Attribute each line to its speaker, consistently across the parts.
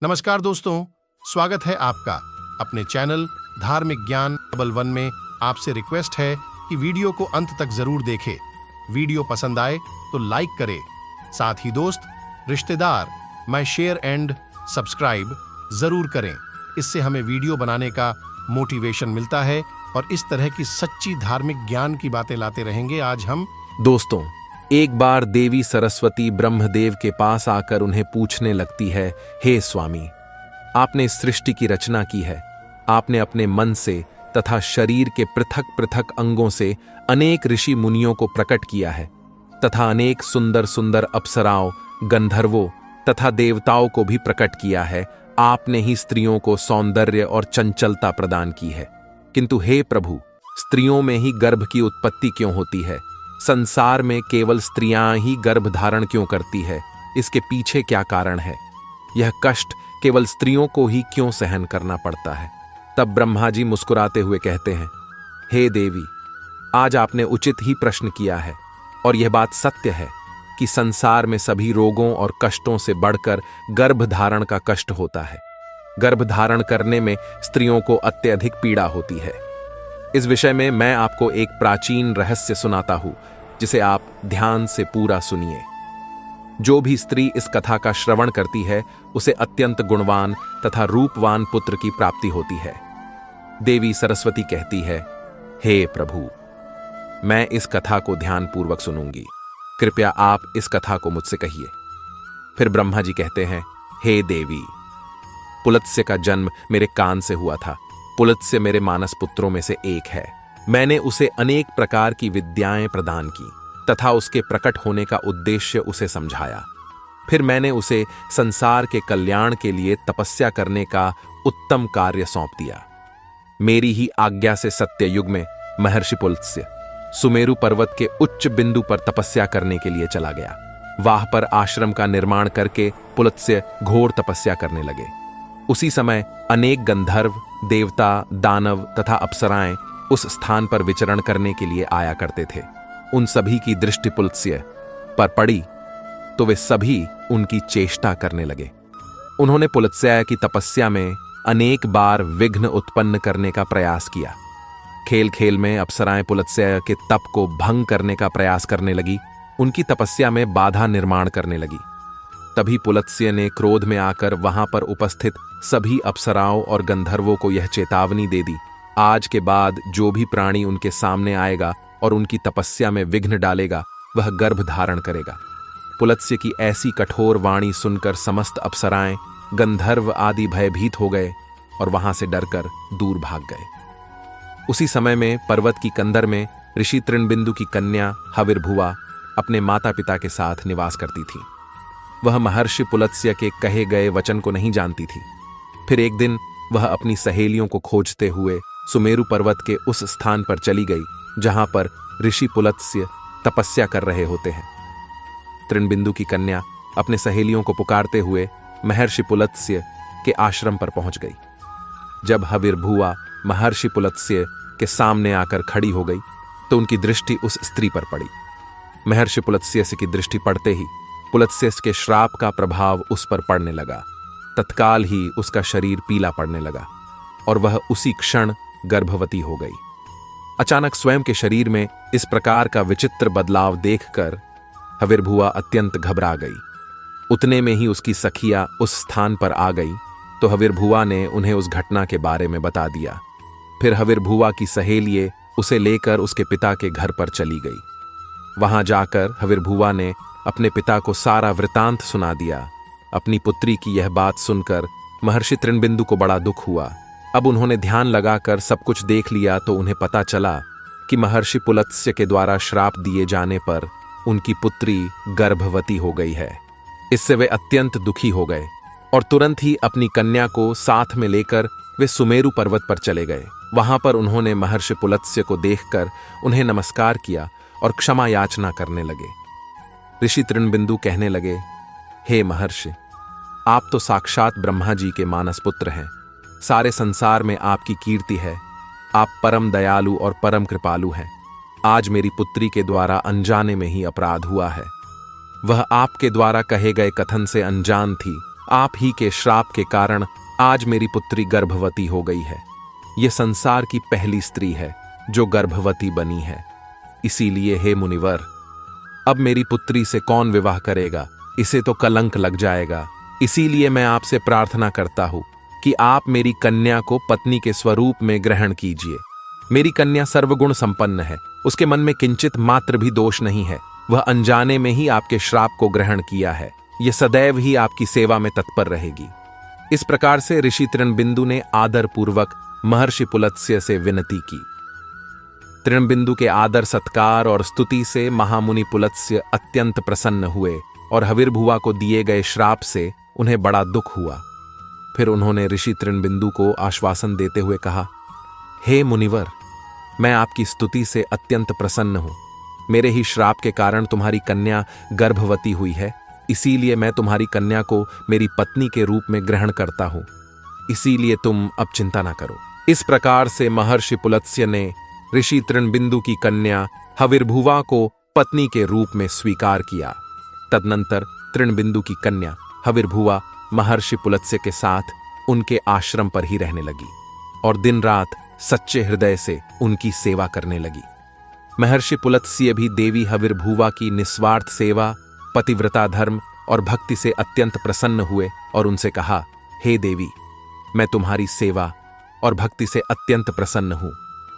Speaker 1: नमस्कार दोस्तों, स्वागत है आपका अपने चैनल धार्मिक ज्ञान डबल वन में। आपसे रिक्वेस्ट है कि वीडियो को अंत तक जरूर देखें। वीडियो पसंद आए तो लाइक करें, साथ ही दोस्त, रिश्तेदार में शेयर एंड सब्सक्राइब जरूर करें। इससे हमें वीडियो बनाने का मोटिवेशन मिलता है और इस तरह की सच्ची धार्मिक ज्ञान की बातें लाते रहेंगे। आज हम
Speaker 2: दोस्तों, एक बार देवी सरस्वती ब्रह्मदेव के पास आकर उन्हें पूछने लगती है, हे स्वामी, आपने इस सृष्टि की रचना की है। आपने अपने मन से तथा शरीर के पृथक पृथक अंगों से अनेक ऋषि मुनियों को प्रकट किया है तथा अनेक सुंदर सुंदर अप्सराओं, गंधर्वों तथा देवताओं को भी प्रकट किया है। आपने ही स्त्रियों को सौंदर्य और चंचलता प्रदान की है। किंतु हे प्रभु, स्त्रियों में ही गर्भ की उत्पत्ति क्यों होती है? संसार में केवल स्त्रियां ही गर्भ धारण क्यों करती है? इसके पीछे क्या कारण है? यह कष्ट केवल स्त्रियों को ही क्यों सहन करना पड़ता है? तब ब्रह्मा जी मुस्कुराते हुए कहते हैं, हे देवी, आज आपने उचित ही प्रश्न किया है और यह बात सत्य है कि संसार में सभी रोगों और कष्टों से बढ़कर गर्भ धारण का कष्ट होता है। गर्भ धारण करने में स्त्रियों को अत्यधिक पीड़ा होती है। इस विषय में मैं आपको एक प्राचीन रहस्य सुनाता हूं, जिसे आप ध्यान से पूरा सुनिए। जो भी स्त्री इस कथा का श्रवण करती है, उसे अत्यंत गुणवान तथा रूपवान पुत्र की प्राप्ति होती है। देवी सरस्वती कहती है, हे प्रभु, मैं इस कथा को ध्यानपूर्वक सुनूंगी। कृपया आप इस कथा को मुझसे कहिए। फिर ब्रह्मा जी कहते हैं, हे देवी, पुलत्स्य का जन्म मेरे कान से हुआ था। पुलत्स्य मेरे मानस पुत्रों में से एक है। मैंने उसे अनेक प्रकार की विद्याएं प्रदान की तथा उसके प्रकट होने का उद्देश्य उसे समझाया। फिर मैंने उसे संसार के कल्याण के लिए तपस्या करने का उत्तम कार्य सौंप दिया। मेरी ही आज्ञा से सत्ययुग में महर्षि पुलत्स्य सुमेरु पर्वत के उच्च बिंदु पर तपस्या करने के लिए चला गया। वहां पर आश्रम का निर्माण करके पुलत्स्य घोर तपस्या करने लगे। उसी समय अनेक गंधर्व, देवता, दानव तथा अप्सराएं उस स्थान पर विचरण करने के लिए आया करते थे। उन सभी की दृष्टि पुलत्स्य पर पड़ी तो वे सभी उनकी चेष्टा करने लगे। उन्होंने पुलत्स्य की तपस्या में अनेक बार विघ्न उत्पन्न करने का प्रयास किया। खेल खेल में अप्सराएं पुलत्स्य के तप को भंग करने का प्रयास करने लगी, उनकी तपस्या में बाधा निर्माण करने लगी। तभी पुलत्स्य ने क्रोध में आकर वहां पर उपस्थित सभी अप्सराओं और गंधर्वों को यह चेतावनी दे दी, आज के बाद जो भी प्राणी उनके सामने आएगा और उनकी तपस्या में विघ्न डालेगा, वह गर्भ धारण करेगा। पुलत्स्य की ऐसी कठोर वाणी सुनकर समस्त अप्सराएं, गंधर्व आदि भयभीत हो गए और वहां से डरकर दूर भाग गए। उसी समय में पर्वत की कंदर में ऋषि तृणबिंदु की कन्या हविर्भुआ अपने माता पिता के साथ निवास करती थी। वह महर्षि पुलत्स्य के कहे गए वचन को नहीं जानती थी। फिर एक दिन वह अपनी सहेलियों को खोजते हुए सुमेरु पर्वत के उस स्थान पर चली गई जहां पर ऋषि पुलत्स्य तपस्या कर रहे होते हैं। तृणबिंदु की कन्या अपने सहेलियों को पुकारते हुए महर्षि पुलत्स्य के आश्रम पर पहुंच गई। जब हविर्भुआ महर्षि पुलत्स्य के सामने आकर खड़ी हो गई तो उनकी दृष्टि उस स्त्री पर पड़ी। महर्षि पुलत्स्य की दृष्टि पड़ते ही पुलत्स्य के श्राप का प्रभाव उस पर पड़ने लगा। तत्काल ही उसका शरीर पीला पड़ने लगा और वह उसी क्षण गर्भवती हो गई। अचानक स्वयं के शरीर में इस प्रकार का विचित्र बदलाव देखकर हविर्भुआ अत्यंत घबरा गई। उतने में ही उसकी सखिया उस स्थान पर आ गई तो हविर्भुआ ने उन्हें उस घटना के बारे में बता दिया। फिर हविर्भुआ की सहेलिये उसे लेकर उसके पिता के घर पर चली गई। वहां जाकर हविर्भुआ ने अपने पिता को सारा वृतांत सुना दिया। अपनी पुत्री की यह बात सुनकर महर्षि तृणबिंदु को बड़ा दुख हुआ। अब उन्होंने ध्यान लगाकर सब कुछ देख लिया तो उन्हें पता चला कि महर्षि पुलत्स्य के द्वारा श्राप दिए जाने पर उनकी पुत्री गर्भवती हो गई है। इससे वे अत्यंत दुखी हो गए और तुरंत ही अपनी कन्या को साथ में लेकर वे सुमेरु पर्वत पर चले गए। वहां पर उन्होंने महर्षि पुलत्स्य को देखकर उन्हें नमस्कार किया और क्षमा याचना करने लगे। ऋषि तृणबिंदु कहने लगे, हे महर्षि, आप तो साक्षात ब्रह्मा जी के मानस पुत्र हैं। सारे संसार में आपकी कीर्ति है। आप परम दयालु और परम कृपालु हैं। आज मेरी पुत्री के द्वारा अनजाने में ही अपराध हुआ है। वह आपके द्वारा कहे गए कथन से अनजान थी। आप ही के श्राप के कारण आज मेरी पुत्री गर्भवती हो गई है। यह संसार की पहली स्त्री है जो गर्भवती बनी है। इसीलिए हे मुनिवर, अब मेरी पुत्री से कौन विवाह करेगा? इसे तो कलंक लग जाएगा। इसीलिए मैं आपसे प्रार्थना करता हूं कि आप मेरी कन्या को पत्नी के स्वरूप में ग्रहण कीजिए। मेरी कन्या सर्वगुण संपन्न है, उसके मन में किंचित मात्र भी दोष नहीं है। वह अनजाने में ही आपके श्राप को ग्रहण किया है। यह सदैव ही आपकी सेवा में तत्पर रहेगी। इस प्रकार से ऋषि तृणबिंदु ने आदर पूर्वक महर्षि पुलत्स्य से विनती की। तृणबिंदु के आदर सत्कार और स्तुति से महामुनि पुलत्स्य अत्यंत प्रसन्न हुए और हविर्भुवा को दिए गए श्राप से उन्हें बड़ा दुख हुआ। फिर उन्होंने ऋषि तृणबिंदु को आश्वासन देते हुए कहा, हे मुनिवर, मैं आपकी स्तुति से अत्यंत प्रसन्न हूं। मेरे ही श्राप के कारण तुम्हारी कन्या गर्भवती हुई है, इसीलिए मैं तुम्हारी कन्या को मेरी पत्नी के रूप में ग्रहण करता हूं। इसीलिए तुम अब चिंता ना करो। इस प्रकार से महर्षि पुलत्स्य ने ऋषि तृणबिंदु की कन्या हविर्भुवा को पत्नी के रूप में स्वीकार किया। तदनंतर तृणबिंदु की कन्या हविर्भुवा महर्षि पुलत्स्य के साथ उनके आश्रम पर ही रहने लगी और दिन रात सच्चे हृदय से उनकी सेवा करने लगी। महर्षि पुलत्स्य भी देवी हविर्भुवा की निस्वार्थ सेवा, पतिव्रता धर्म और भक्ति से अत्यंत प्रसन्न हुए और उनसे कहा, हे देवी, मैं तुम्हारी सेवा और भक्ति से अत्यंत प्रसन्न हूं।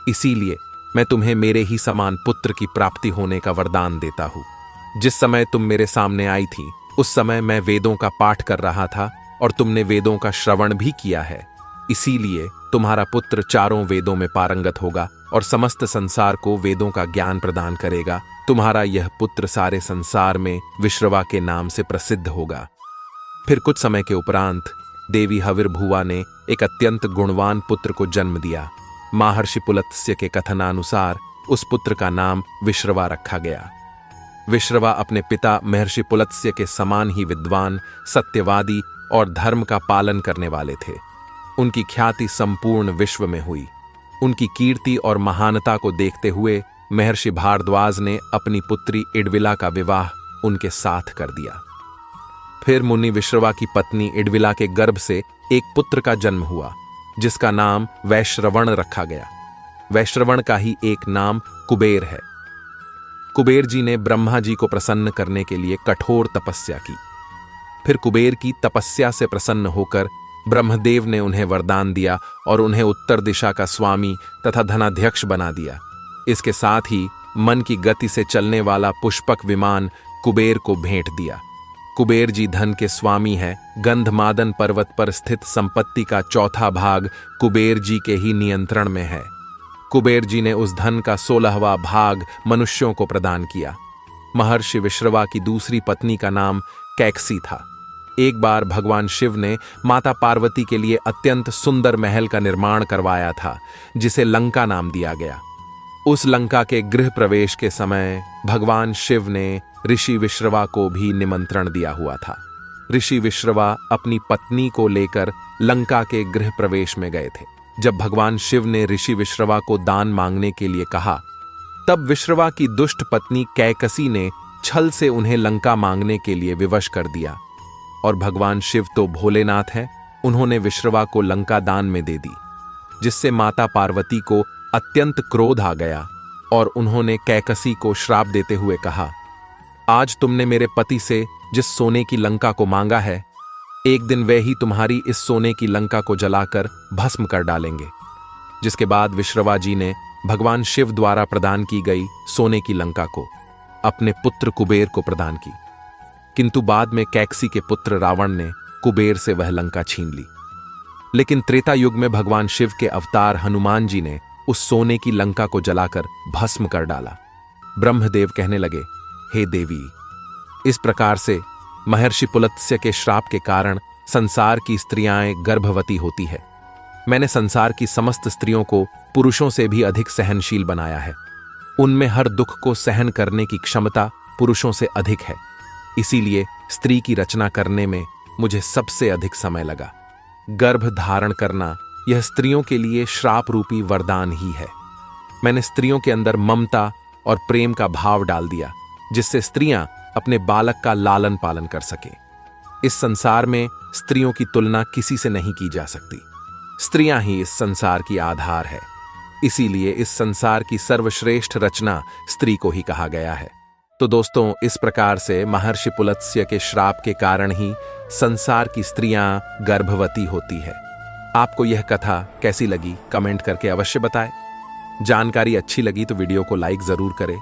Speaker 2: इसीलिए मैं तुम्हें मेरे ही समान पुत्र की प्राप्ति होने का वरदान देता हूं। जिस समय तुम मेरे सामने आई थी उस समय मैं वेदों का पाठ कर रहा था और तुमने वेदों का श्रवण भी किया है। इसीलिए तुम्हारा पुत्र चारों वेदों में पारंगत होगा और समस्त संसार को वेदों का ज्ञान प्रदान करेगा। तुम्हारा यह पुत्र सारे संसार में विश्रवा के नाम से प्रसिद्ध होगा। फिर कुछ समय के उपरांत देवी हविर्भुवा ने एक अत्यंत गुणवान पुत्र को जन्म दिया। महर्षि पुलत्स्य के कथनानुसार उस पुत्र का नाम विश्रवा रखा गया। विश्रवा अपने पिता महर्षि पुलत्स्य के समान ही विद्वान, सत्यवादी और धर्म का पालन करने वाले थे। उनकी ख्याति संपूर्ण विश्व में हुई। उनकी कीर्ति और महानता को देखते हुए महर्षि भारद्वाज ने अपनी पुत्री इडविला का विवाह उनके साथ कर दिया। फिर मुनि विश्रवा की पत्नी इडविला के गर्भ से एक पुत्र का जन्म हुआ जिसका नाम वैश्रवण रखा गया। वैश्रवण का ही एक नाम कुबेर है। कुबेर जी ने ब्रह्मा जी को प्रसन्न करने के लिए कठोर तपस्या की। फिर कुबेर की तपस्या से प्रसन्न होकर ब्रह्मदेव ने उन्हें वरदान दिया और उन्हें उत्तर दिशा का स्वामी तथा धनाध्यक्ष बना दिया। इसके साथ ही मन की गति से चलने वाला पुष्पक विमान कुबेर को भेंट दिया। कुबेर जी धन के स्वामी है। गंधमादन पर्वत पर स्थित संपत्ति का चौथा भाग कुबेर जी के ही नियंत्रण में है। कुबेर जी ने उस धन का 16वां भाग मनुष्यों को प्रदान किया। महर्षि विश्रवा की दूसरी पत्नी का नाम कैकसी था। एक बार भगवान शिव ने माता पार्वती के लिए अत्यंत सुंदर महल का निर्माण करवाया था जिसे लंका नाम दिया गया। उस लंका के गृह प्रवेश के समय भगवान शिव ने ऋषि विश्रवा को भी निमंत्रण दिया हुआ था। ऋषि विश्रवा अपनी पत्नी को लेकर लंका के गृह प्रवेश में गए थे। जब भगवान शिव ने ऋषि विश्रवा को दान मांगने के लिए कहा, तब विश्रवा की दुष्ट पत्नी कैकसी ने छल से उन्हें लंका मांगने के लिए विवश कर दिया। और भगवान शिव तो भोलेनाथ हैं, उन्होंने विश्रवा को लंका दान में दे दी, जिससे माता पार्वती को अत्यंत क्रोध आ गया और उन्होंने कैकसी को श्राप देते हुए कहा, आज तुमने मेरे पति से जिस सोने की लंका को मांगा है, एक दिन वे ही तुम्हारी इस सोने की लंका को जलाकर भस्म कर डालेंगे। जिसके बाद विश्रवा जी ने भगवान शिव द्वारा प्रदान की गई सोने की लंका को अपने पुत्र कुबेर को प्रदान की, किंतु बाद में कैकसी के पुत्र रावण ने कुबेर से वह लंका छीन ली। लेकिन त्रेता युग में भगवान शिव के अवतार हनुमान जी ने उस सोने की लंका को जलाकर भस्म कर डाला। ब्रह्मदेव कहने लगे, हे देवी, इस प्रकार से महर्षि पुलत्स्य के श्राप के कारण संसार की स्त्रियां गर्भवती होती है। मैंने संसार की समस्त स्त्रियों को पुरुषों से भी अधिक सहनशील बनाया है। उनमें हर दुख को सहन करने की क्षमता पुरुषों से अधिक है। इसीलिए स्त्री की रचना करने में मुझे सबसे अधिक समय लगा। गर्भ धारण करना यह स्त्रियों के लिए श्राप रूपी वरदान ही है। मैंने स्त्रियों के अंदर ममता और प्रेम का भाव डाल दिया, जिससे स्त्रियां अपने बालक का लालन पालन कर सके। इस संसार में स्त्रियों की तुलना किसी से नहीं की जा सकती। स्त्रियां ही इस संसार की आधार है, इसीलिए इस संसार की सर्वश्रेष्ठ रचना स्त्री को ही कहा गया है। तो दोस्तों, इस प्रकार से महर्षि पुलत्स्य के श्राप के कारण ही संसार की स्त्रियां गर्भवती होती है। आपको यह कथा कैसी लगी कमेंट करके अवश्य बताएं। जानकारी अच्छी लगी तो वीडियो को लाइक जरूर करें।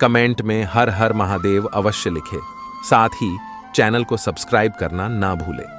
Speaker 2: कमेंट में हर हर महादेव अवश्य लिखें। साथ ही चैनल को सब्सक्राइब करना ना भूलें।